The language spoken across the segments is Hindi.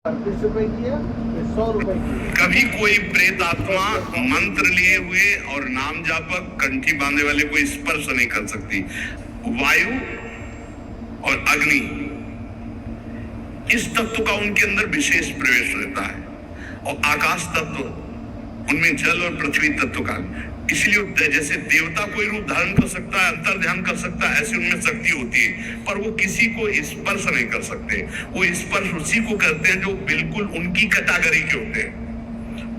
₹20 की है, ₹100 की है। कभी कोई प्रेत आत्मा मंत्र लिए हुए और नाम जापक कंठी बांधे वाले को स्पर्श नहीं कर सकती। वायु और अग्नि, इस तत्व का उनके अंदर विशेष प्रवेश रहता है, और आकाश तत्व, उनमें जल और पृथ्वी तत्व का। इसलिए जैसे देवता कोई रूप धारण कर सकता है, अंतर ध्यान कर सकता है, ऐसी उनमें शक्ति होती है, पर वो किसी को स्पर्श नहीं कर सकते। वो स्पर्श उसी को करते हैं जो बिल्कुल उनकी कैटेगरी के होते हैं।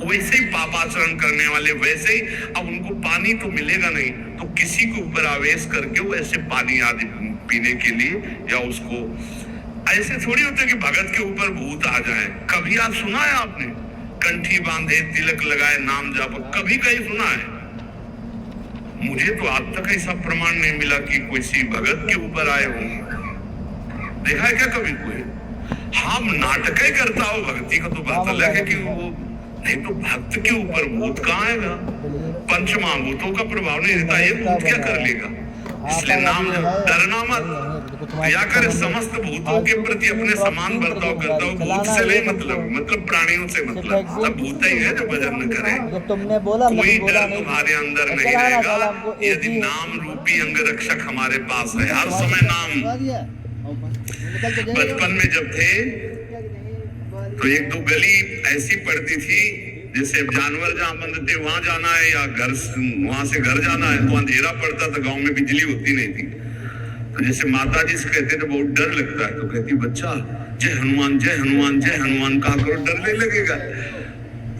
वैसे ही पापाचरण करने वाले, वैसे ही अब उनको पानी तो मिलेगा नहीं, तो किसी के ऊपर आवेश करके वो ऐसे पानी आदि पीने के लिए, या उसको ऐसे थोड़ी होते कि भगत के ऊपर भूत आ जाए। कभी आप सुना है आपने कंठी बांधे, तिलक लगाए, नाम जाप, कभी कहीं सुना है? मुझे तो आज तक ऐसा प्रमाण नहीं मिला कि किसी भगत के ऊपर आए हो। देखा है क्या कभी कोई? हाँ, नाटक ही करता हो, भक्ति का तो बात अलग है कि वो, नहीं तो भक्त के ऊपर भूत कहाँ आएगा? पंच महाभूतों का प्रभाव नहीं रहता, ये भूत क्या कर लेगा? इसलिए नाम डरना मत, या करे समस्त भूतों के प्रति अपने समान बर्ताव करता हो। भूत से नहीं मतलब प्राणियों से मतलब, सब भूत ही है जो भजन न करे। तुमने बोला कोई डर तुम्हारे अंदर नहीं रहेगा यदि नाम रूपी अंगरक्षक हमारे पास है। हर समय नाम। बचपन में जब थे तो एक दो गली ऐसी पड़ती थी, जैसे जानवर जहाँ बंद थे वहां जाना है, या घर वहां से घर जाना है, तो अंधेरा पड़ता था, गांव में बिजली होती नहीं थी। तो जैसे माता जी से कहते थे बहुत डर लगता है, तो कहती बच्चा जय हनुमान जय हनुमान जय हनुमान कहा करो, डर नहीं लगेगा।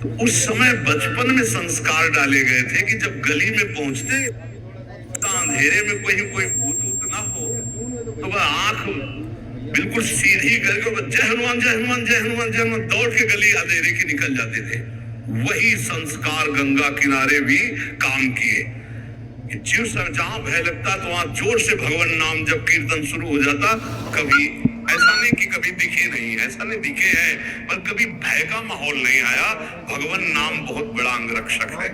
तो उस समय बचपन में संस्कार डाले गए थे कि जब गली में पहुंचते तो अंधेरे में कोई भूत वूत ना हो, तो वह आंख बिल्कुल सीधी करके जय हनुमान जय हनुमान जय हनुमान जय हनुमान दौड़ के गली अंधेरे की निकल जाते थे। वही संस्कार गंगा किनारे भी काम किए। जिस जहां भय लगता तो वहां जोर से भगवान नाम जब कीर्तन शुरू हो जाता, कभी ऐसा नहीं कि कभी दिखे नहीं, ऐसा नहीं दिखे हैं, पर कभी भय का माहौल नहीं आया। भगवान नाम बहुत बड़ा अंगरक्षक है।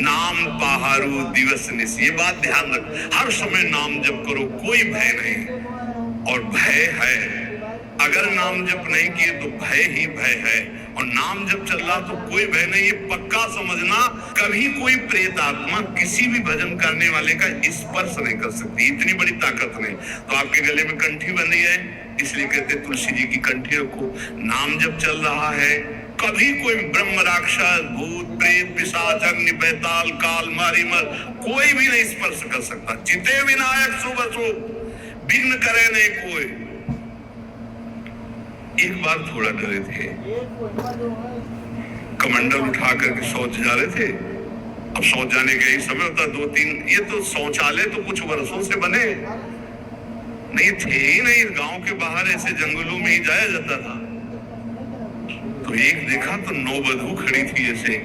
नाम पहाड़ू दिवस निश, ये बात ध्यान रख, हर समय नाम जप करो, कोई भय नहीं। और भय है, अगर नाम जप नहीं किए तो भय ही भय है, और नाम जब चल रहा तो कोई भय नहीं। ये पक्का समझना, कभी कोई प्रेत आत्मा किसी भी भजन करने वाले का स्पर्श नहीं कर सकती, इतनी बड़ी ताकत नहीं। तो आपके गले में कंठी बंधी है, इसलिए कहते तुलसी जी की कंठी रखो। नाम जब चल रहा है, कभी कोई ब्रह्म राक्षस भूत प्रेत पिशाच अग्नि बैताल काल मारी मर कोई भी नहीं स्पर्श कर सकता। जिते विनायक शुभ अशुभ विघ्न करे नहीं कोई। एक बार थोड़ा डरे थे, कमंडल उठा करके शौच जा रहे थे। अब शौच जाने का ही समय होता, 2-3, ये तो शौचालय तो कुछ वर्षों से बने नहीं थे ही नहीं, गांव के बाहर ऐसे जंगलों में ही जाया जाता था। तो एक देखा तो नौबधू खड़ी थी, ऐसे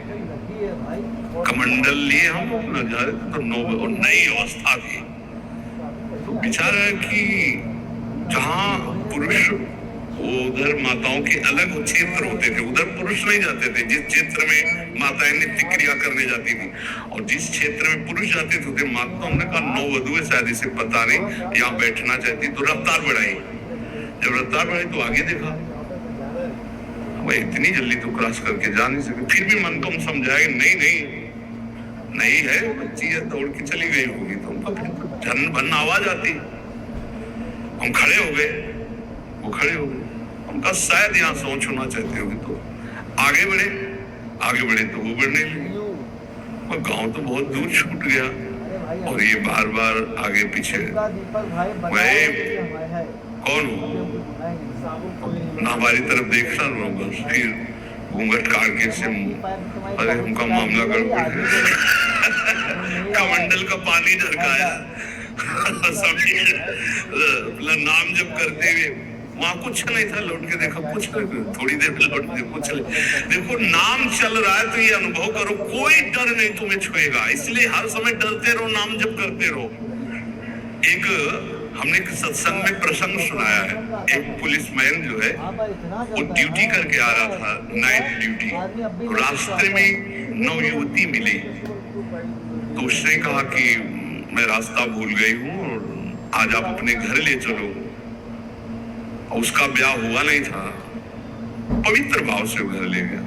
कमंडल लिए हम अपना जा रहे थे, तो नौबधू नई अवस्था थी। तो विचारा कि जहाँ पुरुष, वो उधर माताओं के अलग क्षेत्र होते थे, उधर पुरुष नहीं जाते थे। जिस क्षेत्र में माताएं नित्य क्रिया करने जाती थी और जिस क्षेत्र में पुरुष जाते थे, माताओं ने कहा नौवधु है शायद, इसे पता नहीं यहाँ बैठना चाहती, तो रफ्तार बढ़ाई। जब रफ्तार बढ़ाई तो आगे देखा भाई इतनी जल्दी तो क्रॉस करके जा नहीं सके। फिर भी मन को हम समझाए नहीं है, बच्ची है, दौड़ के चली गई होगी। तो उनका फिर झन भन आवाज आती, हम खड़े हो गए, वो खड़े हो गए। उनका शायद यहाँ सोच होना चाहते होगी, तो आगे बढ़े तो वो बढ़ने लगे। और गांव तो बहुत दूर छूट गया, और ये बार बार आगे पीछे। मैं कौन हूँ ना, हमारी तरफ देखना रहूंगा, फिर घूंघट काट के से अरे उनका मामला गड़बड़ है। कमंडल का पानी झरकाया अपना नाम जब करते हुए, वहां कुछ नहीं था, लौट के देखा कुछ नहीं, थोड़ी देर में लौट के कुछ नहीं। देखो नाम चल रहा है तो ये अनुभव करो, कोई डर नहीं तुम्हें छुएगा। इसलिए हर समय डरते रहो, नाम जप करते रहो। एक हमने सत्संग में प्रसंग सुनाया है, एक पुलिसमैन जो है वो ड्यूटी करके आ रहा था, नाइट ड्यूटी। रास्ते में नवयुवती मिली, तो उसने कहा कि मैं रास्ता भूल गई हूँ और आज आप अपने घर ले चलो। उसका ब्याह हुआ नहीं था, पवित्र भाव से घर ले गया।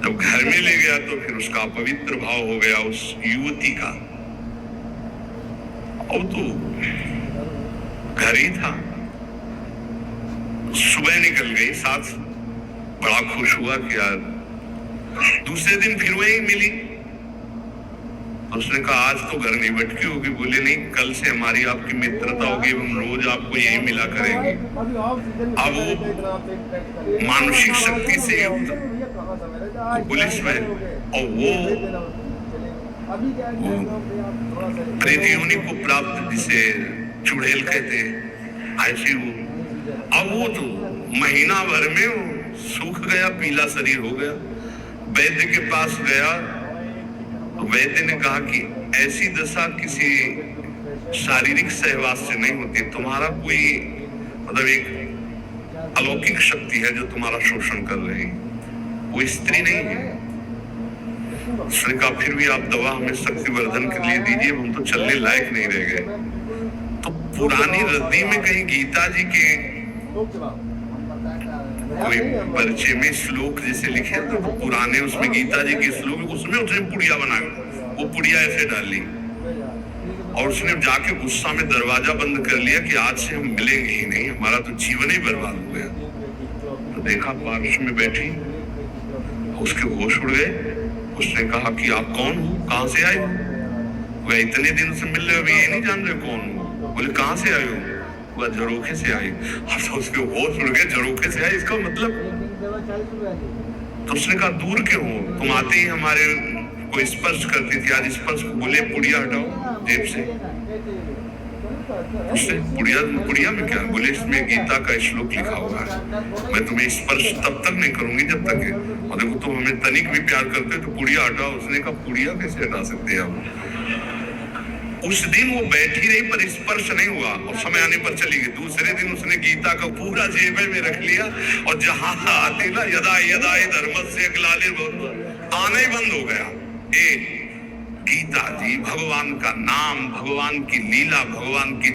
जब घर में ले गया तो फिर उसका पवित्र भाव हो गया उस युवती का। अब तो घर ही था। सुबह निकल गई साथ, बड़ा खुश हुआ कि यार। दूसरे दिन फिर वही मिली। उसने कहा आज तो घर नहीं भटकी होगी। बोले नहीं, कल से हमारी आपकी मित्रता होगी, हम रोज आपको यही मिला करेंगे। अब वो मानसिक शक्ति से युक्त पुलिस में, और वो प्रेत योनि को प्राप्त, जिसे चुड़ैल कहते हैं, ऐसी वो। अब वो तो महीना भर में वो सूख गया, पीला शरीर हो गया। वैद्य के पास गया, वैद्य ने कहा कि ऐसी दशा किसी शारीरिक सहवास से नहीं होती, तुम्हारा कोई मतलब एक अलौकिक शक्ति है जो तुम्हारा शोषण कर रही है, वो स्त्री नहीं है। उसने कहा फिर भी आप दवा हमें शक्तिवर्धन के लिए दीजिए, हम तो चलने लायक नहीं रह गए। तो पुरानी रद्दी में कहीं गीता जी के कोई परिचय में श्लोक जैसे लिखे तो वो पुराने उसमें गीता जी के श्लोक, उसमें उसने पुड़िया बना, वो पुड़िया ऐसे डाली और उसने जाके गुस्सा में दरवाजा बंद कर लिया कि आज से हम मिलेंगे ही नहीं, हमारा तो जीवन ही बर्बाद हो गया। तो देखा पार्श में बैठी, उसके होश उड़ गए। उसने कहा कि आप कौन हो, कहाँ से आए हो? वह इतने दिन से मिल रहे हो, अभी ये नहीं जान रहे कौन हो? बोले कहाँ से आए हो? वह झरोखे से आई। तो उसके होश उड़ गए, झरोखे से आई इसका मतलब। तो उसने कहा दूर क्यों हो, तुम आते ही हमारे को स्पर्श करती थी, आज स्पर्श। बोले पुड़िया हटाओ जेब से। उसने पुड़िया में क्या? बोले इसमें गीता का श्लोक लिखा हुआ है, मैं तुम्हें स्पर्श तब तक नहीं करूंगी जब तक है, और देखो तुम हमें तनिक भी प्यार करते हो तो पुड़िया हटाओ। उसने कहा पुड़िया कैसे हटा सकते हैं हम? उस दिन वो बैठी रही पर स्पर्श नहीं हुआ और समय आने पर चली गई। दूसरे दिन उसने गीता का पूरा जेबे में रख लिया और जहां आते ना यदा यदा धर्मस्य ग्लानिर्भवति, आना ही बंद हो गया। गीता जी, भगवान का नाम, भगवान की लीला, भगवान की